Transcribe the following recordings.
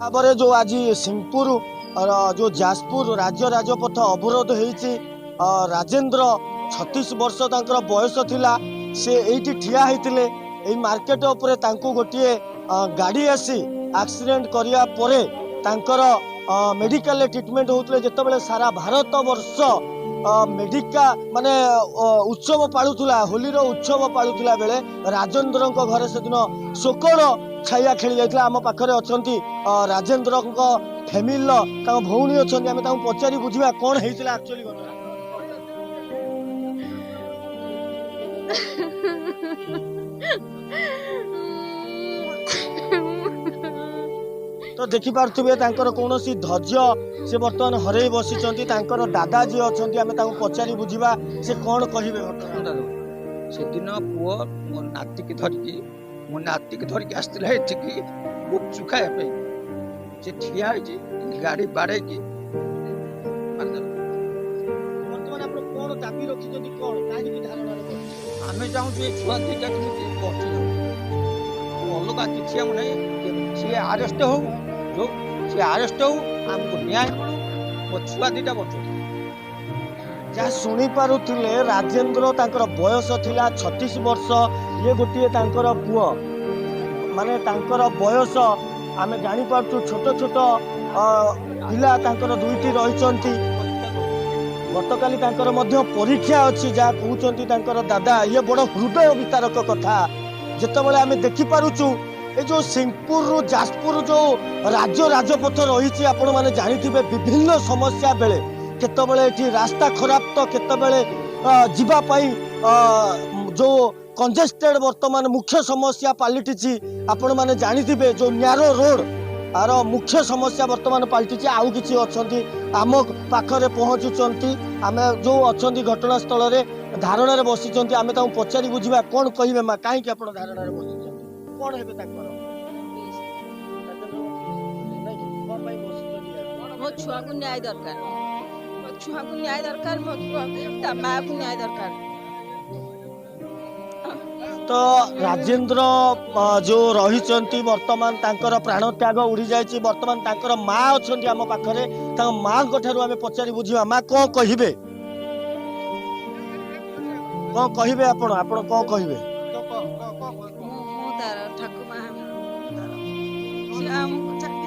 भाव जो आज सिंहपुर जो जाजपुर राज्य राजपथ अवरोध होती राजेंद्र 36 वर्ष बयस थिला से एठी ठिया होते मार्केट उपरे गोटे गाड़ी आसी एक्सीडेंट करिया परे तांकर मेडिकल ट्रीटमेंट होते जिते सारा भारत वर्ष मेडिका माने उत्सव पालुला होलीर उत्सव पालुला बेले राजेंद्र घर से दिन शोकर छाया खेली जाता आम पाखे अच्छा राजेंद्र फैमिली भौणी अच्छा आम पचारि बुझा कौन होता एक्चुअली घटना तो देखिपे कौन धैर्य से बर्तमान हरई बसी दादा जी अच्छा आम पचारि बुझा से कौन कहे घटना से दिन पुओ मो नाती की धरिकी आसला गुपचुप खाया से ठिया गाड़ी बाड़े की आम चाहूँ छुआ दुईटा केमी अलग किसी सी आरेस्ट हो जो सी आरेस्ट हो आमको न्याय मिलू मो छुआ दुईटा बचु जहाँ शुणी पारुथिले राजेंद्र तांकर बयस थिला 36 वर्ष ये गोटे तांकर पुओ माने तांकर बयस आमे जानी पारछु छोट छोट पिला तांकर दुईटी रहिचंती गतकाली तांकर मध्य परीक्षा अछि जहाँ कहउचंती तांकर दादा ये बड़ हृदय वितारक कथा जेतेबेले आमे देखि पारुछु ए जो सिंहपुर रु जाजपुर जो राज्य राजपथ रही आपण माने जानिथिबे विभिन्न समस्या बेले केतबेले एठी रास्ता खराब तो केतबेले जीवा पाई जो कंजेस्टेड वर्तमान मुख्य समस्या पलटिची आपण माने जानिथिबे जो न्यारो रोड आर मुख्य समस्या वर्तमान पलटिची आउ किछि अछंती आम पाखरे पहुंचुचंती आमे जो अछंती घटनास्थल रे धारणा रे बसिचंती आमे ताऊ पचारि बुझिबा कोन कहिबे मा काहे कि आपण धारणा रे बसिचंती कोन हेबे ताकर मो छुआ को न्याय दरकार मो छुआ को न्याय दरकार मो छुआ ता मां को न्याय दरकार तो राजेंद्र जो रही वर्तमान तांकर प्राण त्याग उड़ी जाइए वर्तमान तांकर माँ अच्छा आम पाखे माँ आम पचारि बुझा माँ कौन कहे कौन कहे आपण कौन कहे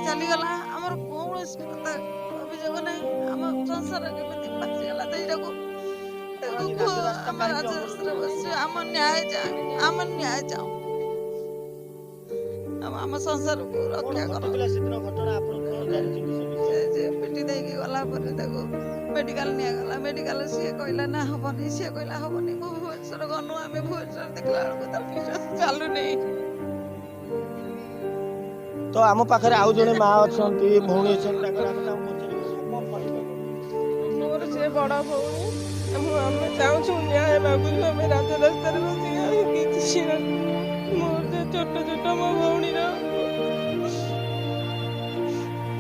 चली गला हमर कौन अभियोग नहीं हम संसार केମିତି पासिगला तैराको आम न्याय जाओ आम संसार को रक्षा कर पिटी देकी गला मेडिकल निया गला मेडिकल सी कहला ना हबनी सी कहला हबनी मो भुवनेश्वर गनु आमे भुवनेश्वर देखला बेलको तार विश्वास चालू नहीं तो आम पाखे आउ जने माँ अच्छा भौणी मोर से बड़ा भौणी चाहूँ न्याय मागुଛୁ आम राजरास्ता बस मोर छोट छोट मो भौणी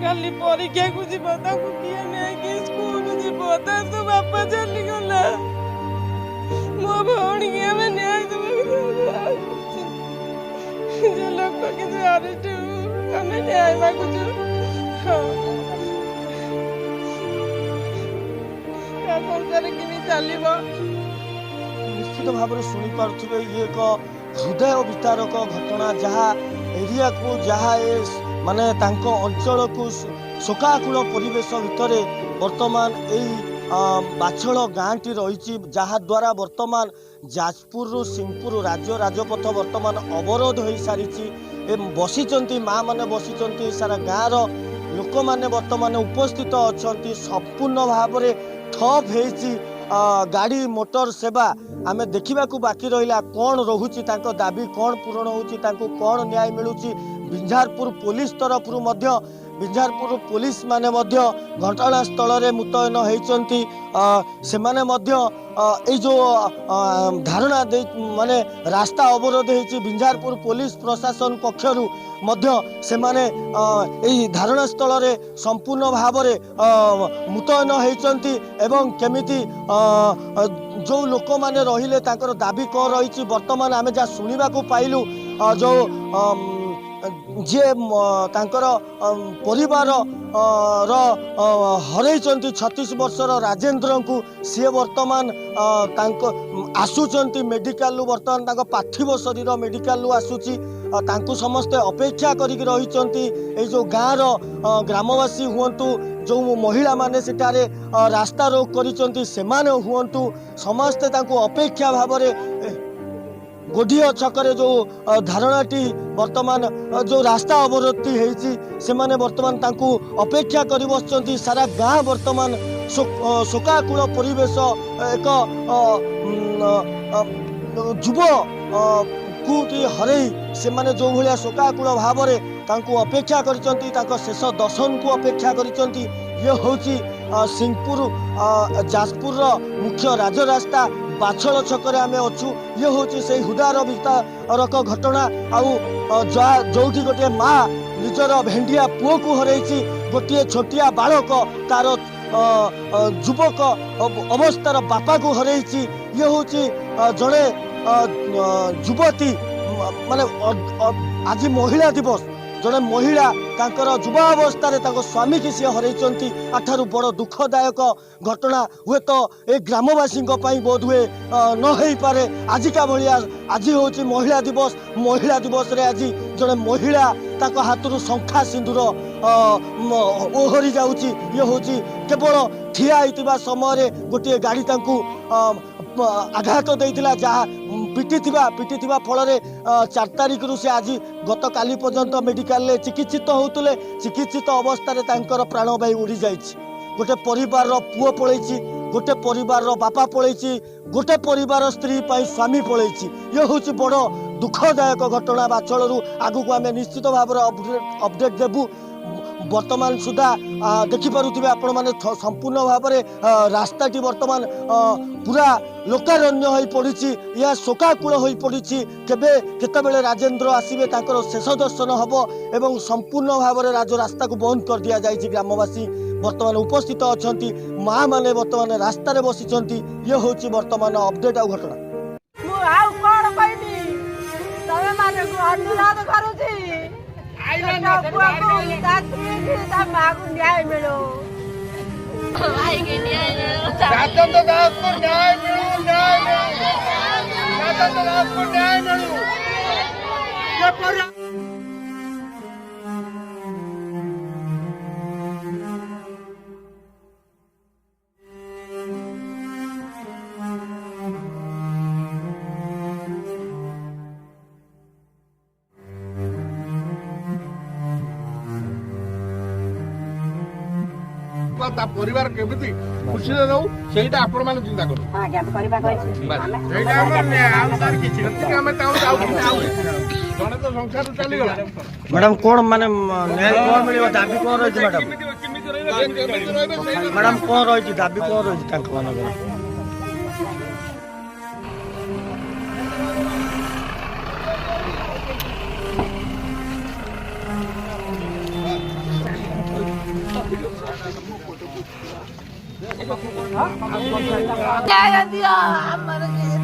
काली परीक्षा को जीव किए नहीं स्कूल जीव तार तो बापा चलीगला मो भौणी की आम न्याय जो लोक किसी अरेस्ट आम न्याय मागुଛୁ संसार केमी चलो निश्चित भाव में शुणी पारे ये एक हृदय वितारक घटना जहाँ एरिया को जहाँ माने तांको अंचल को शोकाकूल परिवेश भितर वर्तमान यही बाछल गाँ टी रही जहाँ द्वारा वर्तमान जाजपुर सिंहपुर राज्य राजपथ वर्तमान अवरोध हो सारी बसी माँ मैंने बसी सारा गाँव लोक मैंने वर्तमान उपस्थित अच्छा संपूर्ण भाव में ठप हो गाड़ी मोटर सेवा आम देखा बाकी रहा कौन रोची दाबी कौन पूरण हो कौन न्याय मिलूँ बिंझारपुर पुलिस तरफ बिंझारपुर पुलिस माने घटनास्थल में मुतयन होती से जो धारणा दे माने रास्ता अवरोध होती बिंझारपुर पुलिस प्रशासन पक्षर से धारणास्थल में संपूर्ण भाव में मुतयन होती एवं केमिति जो लोक मैंने रहिले दाबी कौन रही वर्तमान आम जहाँ शुणा पाइलु जो ଯିଏ ତାଙ୍କର ପରିବାର ହରେଇଛନ୍ତି 36 ବର୍ଷର ରାଜେନ୍ଦ୍ରଙ୍କୁ ସିଏ ବର୍ତ୍ତମାନ ତାଙ୍କ ଆସୁଛନ୍ତି ମେଡ଼ିକାଲରୁ ବର୍ତ୍ତମାନ ତାଙ୍କ ପାର୍ଥିବ ଶରୀର ମେଡ଼ିକାଲରୁ ଆସୁଛି ତାଙ୍କୁ ସମସ୍ତେ ଅପେକ୍ଷା କରିକି ରହିଛନ୍ତି ଏଇ ଯେଉଁ ଗାଁର ଗ୍ରାମବାସୀ ହୁଅନ୍ତୁ ଯେଉଁ ମହିଳାମାନେ ସେଠାରେ ରାସ୍ତା ରୋକ କରିଛନ୍ତି ସେମାନେ ହୁଅନ୍ତୁ ସମସ୍ତେ ତାଙ୍କୁ ଅପେକ୍ଷା ଭାବରେ ଗୋଡ଼ିଅ ଛକରେ ଯେଉଁ ଧାରଣାଟି ବର୍ତ୍ତମାନ ଯେଉଁ ରାସ୍ତା ଅବରୋଧଟି ହେଇଛି ସେମାନେ ବର୍ତ୍ତମାନ ତାଙ୍କୁ ଅପେକ୍ଷା କରି ବସିଛନ୍ତି ସାରା ଗାଁ ବର୍ତ୍ତମାନ ଶୋକାକୁଳ ପରିବେଶ ଏକ ଯୁବ କୁ ହରେଇ ସେମାନେ ଯେଉଁ ଭଳିଆ ଶୋକାକୁଳ ଭାବରେ ତାଙ୍କୁ ଅପେକ୍ଷା କରିଛନ୍ତି ତାଙ୍କ ଶେଷ ଦର୍ଶନକୁ ଅପେକ୍ଷା କରିଛନ୍ତି ଇଏ ହେଉଛି ସିଂପୁର ଯାଜପୁରର ମୁଖ୍ୟ ରାଜରାସ୍ତା ବାଛଳ ଛକରେ ଆମେ ଅଛୁ ଇଏ ହେଉଛି ସେଇ ହୃଦୟର ବିତାରକ ଘଟଣା ଆଉ ଯେଉଁଠି ଗୋଟିଏ ମା ନିଜର ଭେଣ୍ଡିଆ ପୁଅକୁ ହରେଇଛି ଗୋଟିଏ ଛୋଟିଆ ବାଳକ ତାର ଯୁବକ ଅବସ୍ଥାର ବାପାକୁ ହରେଇଛି ଇଏ ହେଉଛି ଜଣେ ଯୁବତୀ ମାନେ ଆଜି ମହିଳା ଦିବସ ଜଣେ ମହିଳା ତାଙ୍କର ଯୁବା ଅବସ୍ଥାରେ ତାଙ୍କ ସ୍ୱାମୀକି ସିଏ ହରେଇଛନ୍ତି ଆଠାରୁ ବଡ଼ ଦୁଃଖଦାୟକ ଘଟଣା ହୁଏତ ଏ ଗ୍ରାମବାସୀଙ୍କ ପାଇଁ ବୋଧହୁଏ ନ ହେଇପାରେ ଆଜିକା ଭଳିଆ ଆଜି ହେଉଛି ମହିଳା ଦିବସରେ ଆଜି ଜଣେ ମହିଳା ତାଙ୍କ ହାତରୁ ଶଙ୍ଖା ସିନ୍ଦୁର ଓହରି ଯାଉଛି ଇଏ ହେଉଛି କେବଳ ଠିଆ ହେଇଥିବା ସମୟରେ ଗୋଟିଏ ଗାଡ଼ି ତାଙ୍କୁ ଆଘାତ ଦେଇଥିଲା ଯାହା ପିଟିଥିବା ଫଳରେ 4 ତାରିଖରୁ ସେ ଆଜି ଗତକାଲି ପର୍ଯ୍ୟନ୍ତ ମେଡ଼ିକାଲରେ ଚିକିତ୍ସିତ ହେଉଥିଲେ ଚିକିତ୍ସିତ ଅବସ୍ଥାରେ ତାଙ୍କର ପ୍ରାଣବାୟୁ ଉଡ଼ିଯାଇଛି ଗୋଟେ ପରିବାରର ପୁଅ ପଳେଇଛି ଗୋଟେ ପରିବାରର ବାପା ପଳେଇଛି ଗୋଟେ ପରିବାର ସ୍ତ୍ରୀ ପାଇଁ ସ୍ୱାମୀ ପଳେଇଛି ଇଏ ହେଉଛି ବଡ଼ ଦୁଃଖଦାୟକ ଘଟଣା ବାଛଳରୁ ଆଗକୁ ଆମେ ନିଶ୍ଚିତ ଭାବରେ ଅପଡେଟ୍ ଦେବୁ ବର୍ତ୍ତମାନ ସୁଦ୍ଧା ଦେଖିପାରୁଥିବେ ଆପଣମାନେ ସମ୍ପୂର୍ଣ୍ଣ ଭାବରେ ରାସ୍ତାଟି ବର୍ତ୍ତମାନ ପୁରା ଲୋକାରଣ୍ୟ ହୋଇ ପଡ଼ିଛି ଏହା ଶୋକାକୁଳ ହୋଇ ପଡ଼ିଛି କେତେବେଳେ ରାଜେନ୍ଦ୍ର ଆସିବେ ତାଙ୍କର ଶେଷ ଦର୍ଶନ ହେବ ଏବଂ ସମ୍ପୂର୍ଣ୍ଣ ଭାବରେ ରାଜରାସ୍ତାକୁ ବନ୍ଦ କରିଦିଆଯାଇଛି ଗ୍ରାମବାସୀ ବର୍ତ୍ତମାନ ଉପସ୍ଥିତ ଅଛନ୍ତି ମା ମାନେ ବର୍ତ୍ତମାନ ରାସ୍ତାରେ ବସିଛନ୍ତି ଇଏ ହେଉଛି ବର୍ତ୍ତମାନ ଅପଡେଟ୍ ଆଉ ଘଟଣା ମୁଁ ଆଉ କ'ଣ କହିବି ତମେ ମାନଙ୍କୁ ଅନୁରୋଧ କରୁଛି ତା ମାକୁ ନ୍ୟାୟ ମିଳୁ ରାଜେନ୍ଦ୍ର ଦାସକୁ ନ୍ୟାୟ ମିଳୁ ରାଜେନ୍ଦ୍ର ଦାସକୁ ନ୍ୟାୟ ମିଳୁ ତା ପରିବାର କେମିତି ଖୁସିରେ ରହୁ ସେଇଟା ଆପଣ ମାନେ ଚିନ୍ତା କରୁ ଜଣେ ତ ସଂସାର ଚାଲିଗଲା ମ୍ୟାଡ଼ାମ କ'ଣ ମାନେ ନ୍ୟାୟ କ'ଣ ମିଳିବ ଦାବି କ'ଣ ରହିଛି ମ୍ୟାଡ଼ାମ ମ୍ୟାଡ଼ାମ କ'ଣ ରହିଛି ଦାବି କ'ଣ ରହିଛି ତାଙ୍କ ମାନଙ୍କର ନ୍ୟାୟ ଦିଅ ଆମର ନ୍ୟାୟ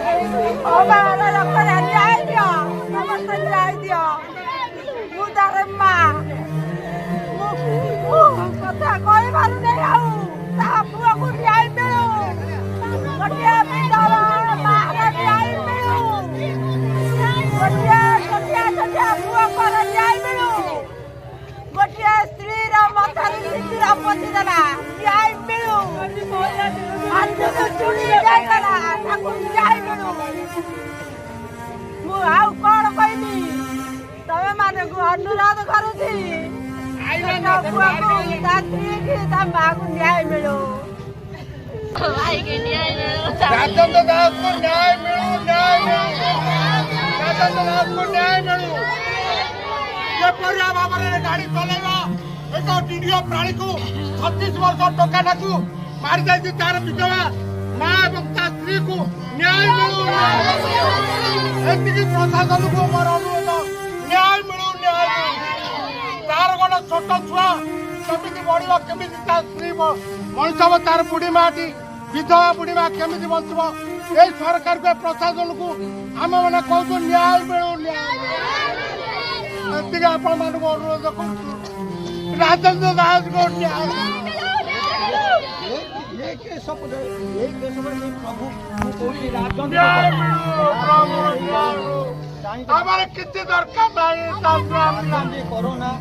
ଅବାର ରକ୍ତରେ ନ୍ୟାୟ ଦିଅ ସମସ୍ତେ ନ୍ୟାୟ ଦିଅ ମୁଁ ତାର ମା ମୁଁ କଥା କହିପାରୁନି ଆଉ ତା ପୁଅକୁ ନ୍ୟାୟ ମିଳୁ ଗୋଟିଏ ବିଧବା ମାର ନ୍ୟାୟ ମିଳୁ ଗୋଟିଏ ଛୋଟିଆ ପୁଅଙ୍କର ନ୍ୟାୟ ମିଳୁ ଗୋଟିଏ ସ୍ତ୍ରୀର ମଥାରେ ସିନ୍ଦୁର ପୋତିଦେଲା ନ୍ୟାୟ ମିଳୁ ହାତକୁ ଚୁଡ଼ି ଯାଇଗଲା ତାକୁ ନ୍ୟାୟ ମିଳୁ ମୁଁ ଆଉ କଣ କହିବି ତମେ ମାନଙ୍କୁ ଅନୁରୋଧ କରୁଛି ତା ପୁଅକୁ ତା ସ୍ତ୍ରୀକି ତା ମାକୁ ନ୍ୟାୟ ମିଳୁ ରାଜେନ୍ଦ୍ର ଦାସକୁ ନ୍ୟାୟ ମିଳୁ ନ୍ୟାୟ ମିଳୁ ରାଜେନ୍ଦ୍ର ଦାସକୁ ନ୍ୟାୟ ମିଳୁ ଯେପରି ଭାବରେ ଗାଡ଼ି ଚଲେଇବା ଏକ ନିରୀହ ପ୍ରାଣୀକୁ 36 ବର୍ଷ ଟଙ୍କାଟାକୁ ମାରି ଯାଇଛି ତାର ବିଧବା ମା ଏବଂ ତା ସ୍ତ୍ରୀକୁ ନ୍ୟାୟ ମିଳୁ ଏତିକି ପ୍ରଶାସନକୁ ମୋର ଅନୁରୋଧ ନ୍ୟାୟ ମିଳୁ ନ୍ୟାୟ ମିଳୁ ତାର ଗୋଟେ ଛୋଟ ଛୁଆ କେମିତି ବଢିବ କେମିତି ତା ସ୍ତ୍ରୀ ମଣିଷ ହବ ତାର ବୁଢୀ ମାଟି ବିଧବା ବୁଢୀ ମା କେମିତି ବଞ୍ଚିବ ଏଇ ସରକାରକୁ ପ୍ରଶାସନକୁ ଆମେ ମାନେ କହୁଛୁ ନ୍ୟାୟ ମିଳୁ ନ୍ୟାୟ ଏତିକି ଆପଣ ମାନଙ୍କୁ ଅନୁରୋଧ କରୁଛୁ ରାଜେନ୍ଦ୍ର ଦାସକୁ ନ୍ୟାୟ ଆମର କିଛି ଦରକାର ନାହିଁ କରୋନା